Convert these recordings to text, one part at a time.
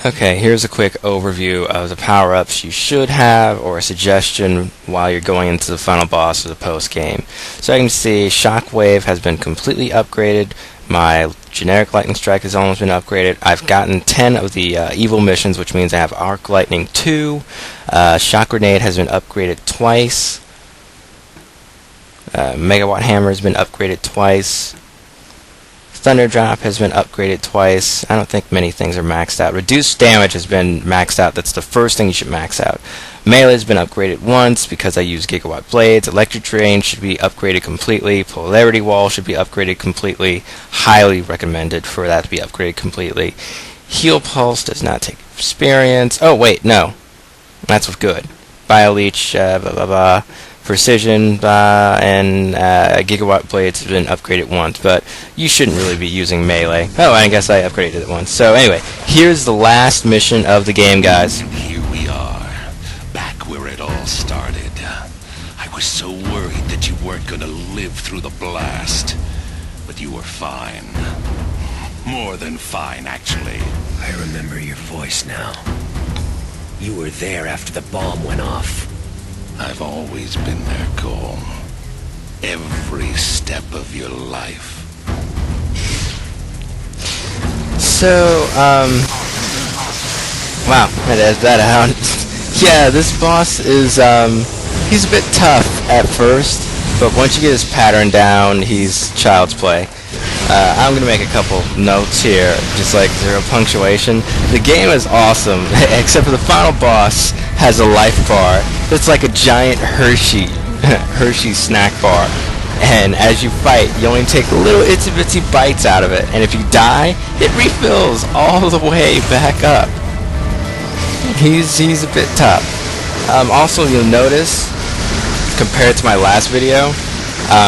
Okay, here's a quick overview of the power-ups you should have, or a suggestion while you're going into the final boss of the post-game. So I can see Shockwave has been completely upgraded. My generic Lightning Strike has almost been upgraded. I've gotten 10 of the evil missions, which means I have Arc Lightning 2. Shock Grenade has been upgraded twice. Megawatt Hammer has been upgraded twice. Thunder Drop has been upgraded twice. I don't think many things are maxed out. Reduced Damage has been maxed out. That's the first thing you should max out. Melee has been upgraded once because I use Gigawatt Blades. Electric Drain should be upgraded completely. Polarity Wall should be upgraded completely. Highly recommended for that to be upgraded completely. Heal Pulse does not take experience. Oh, wait, no. That's what's good. Bio Leech, blah, blah, blah. Precision and Gigawatt Blades have been upgraded once, but you shouldn't really be using melee. Oh, I guess I upgraded it once. So anyway, here's the last mission of the game, guys. Here we are, back where it all started. I was so worried that you weren't going to live through the blast, but you were fine. More than fine, actually. I remember your voice now. You were there after the bomb went off. I've always been there, Cole. Every step of your life. So, wow, that adds that out. Yeah, this boss is, he's a bit tough at first, but once you get his pattern down, he's child's play. I'm going to make a couple notes here, just like zero punctuation. The game is awesome, except for the final boss has a life bar. It's like a giant Hershey snack bar. And as you fight, you only take little itsy bitsy bites out of it. And if you die, it refills all the way back up. He's a bit tough. Also, you'll notice, compared to my last video,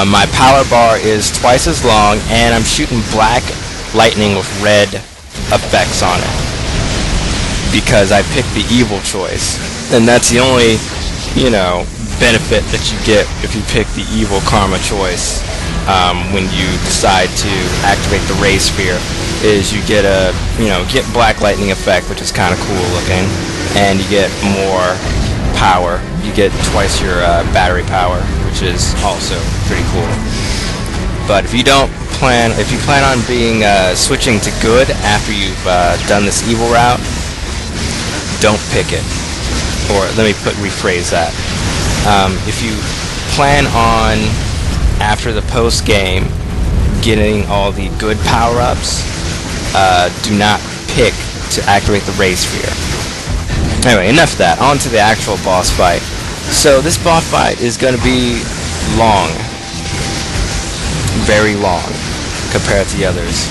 my power bar is twice as long, and I'm shooting black lightning with red effects on it because I picked the evil choice, and that's the only, benefit that you get if you pick the evil karma choice. When you decide to activate the ray sphere, is you get a get black lightning effect, which is kind of cool looking, and you get more power. You get twice your battery power, which is also pretty cool. But if you plan on being switching to good after you've done this evil route, don't pick it. Or let me rephrase that. If you plan on, after the post game, getting all the good power-ups, do not pick to activate the ray sphere. Anyway, enough of that. On to the actual boss fight. So this boss fight is going to be long. Very long compared to the others.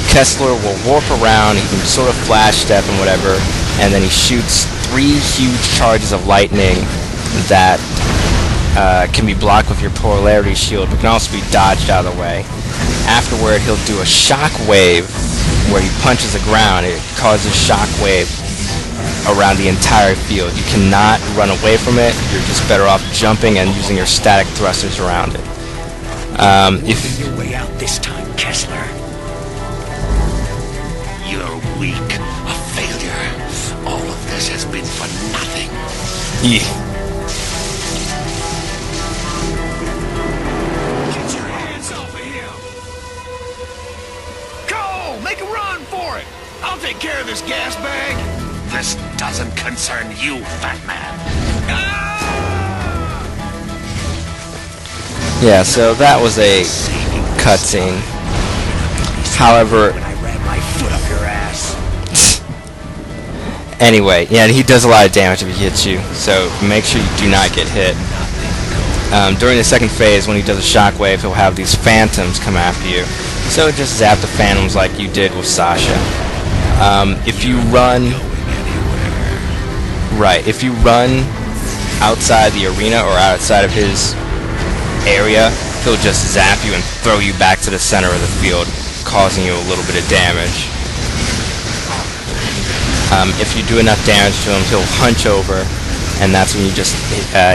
Kessler will warp around, he can sort of flash step and whatever, and then he shoots 3 huge charges of lightning that can be blocked with your polarity shield, but can also be dodged out of the way. Afterward, he'll do a shock wave where he punches the ground. It causes shock wave around the entire field. You cannot run away from it. You're just better off jumping and using your static thrusters around it. If your way out this time, Kessler. You're weak, a failure. All of this has been for nothing. Yeah. Get your hands off of him! Cole, make a run for it! I'll take care of this gas bag. This doesn't concern you, fat man. Yeah, so that was a cutscene. However, When I ran my foot up your ass. anyway, yeah, he does a lot of damage if he hits you, so make sure you do not get hit. During the second phase, when he does a shockwave, he'll have these phantoms come after you. So just zap the phantoms like you did with Sasha. If you run outside the arena or outside of his area, he'll just zap you and throw you back to the center of the field, causing you a little bit of damage. If you do enough damage to him, he'll hunch over, and that's when you just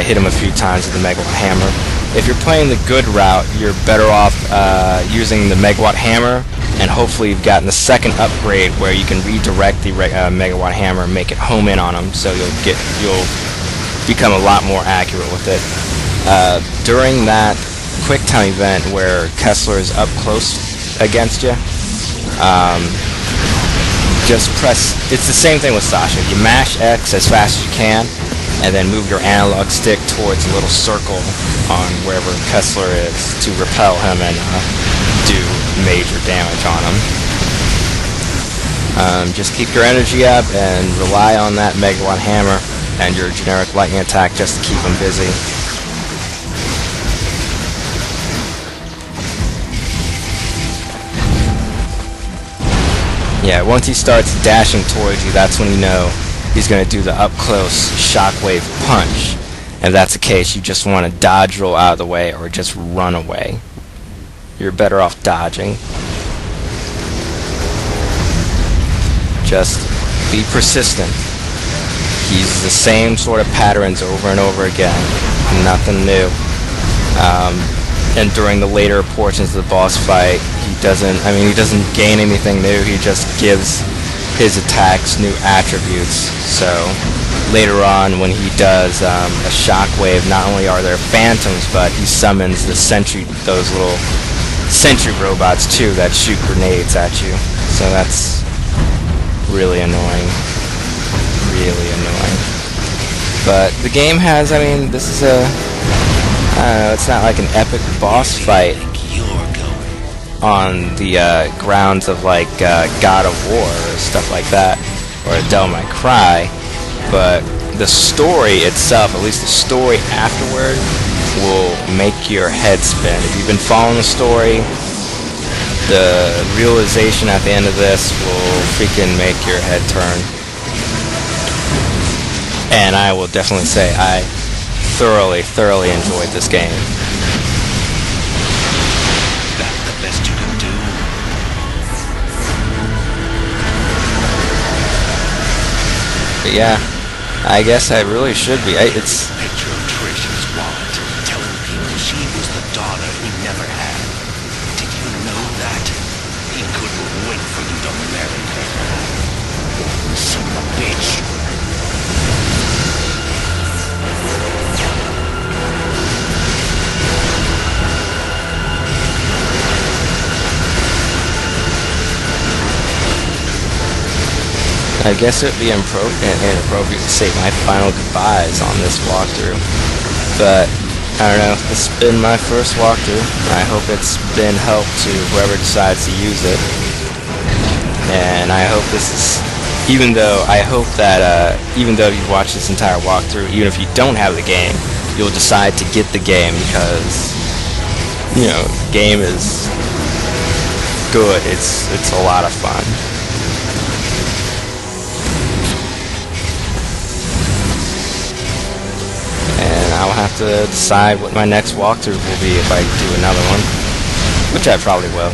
hit him a few times with the Megawatt Hammer. If you're playing the good route, you're better off using the Megawatt Hammer and hopefully you've gotten the second upgrade where you can redirect the megawatt hammer and make it home in on them, so you'll become a lot more accurate with it. During that quick time event where Kessler is up close against you, just press, it's the same thing with Sasha. You mash X as fast as you can, and then move your analog stick towards a little circle on wherever Kessler is to repel him and do major damage on him. Just keep your energy up and rely on that megawatt hammer and your generic lightning attack just to keep him busy. Yeah, once he starts dashing towards you, that's when you know he's going to do the up-close shockwave punch. If that's the case, you just want to dodge roll out of the way or just run away. You're better off dodging. Just be persistent. He's the same sort of patterns over and over again. Nothing new. And during the later portions of the boss fight, he doesn't gain anything new. He just gives his attacks new attributes. So later on, when he does a shockwave, not only are there phantoms, but he summons those little sentry robots too that shoot grenades at you. So that's really annoying. Really annoying. But the game has, this is I don't know, it's not like an epic boss fight on the grounds of like God of War or stuff like that, or Devil May Cry, but the story itself, at least the story afterward, will make your head spin. If you've been following the story, the realization at the end of this will freaking make your head turn. And I will definitely say I thoroughly enjoyed this game. That's the best you can do. But yeah, I guess I really should be. It's Picture of Trish's wallet, telling people she was the daughter he never had. Did you know that? He couldn't wait for you to marry her. Son of a bitch. I guess it would be inappropriate to say my final goodbyes on this walkthrough, but I don't know, it's been my first walkthrough. I hope it's been help to whoever decides to use it, and I hope this is, even though you watch this entire walkthrough, even if you don't have the game, you'll decide to get the game because, the game is good. It's a lot of fun. I'll have to decide what my next walkthrough will be if I do another one, which I probably will.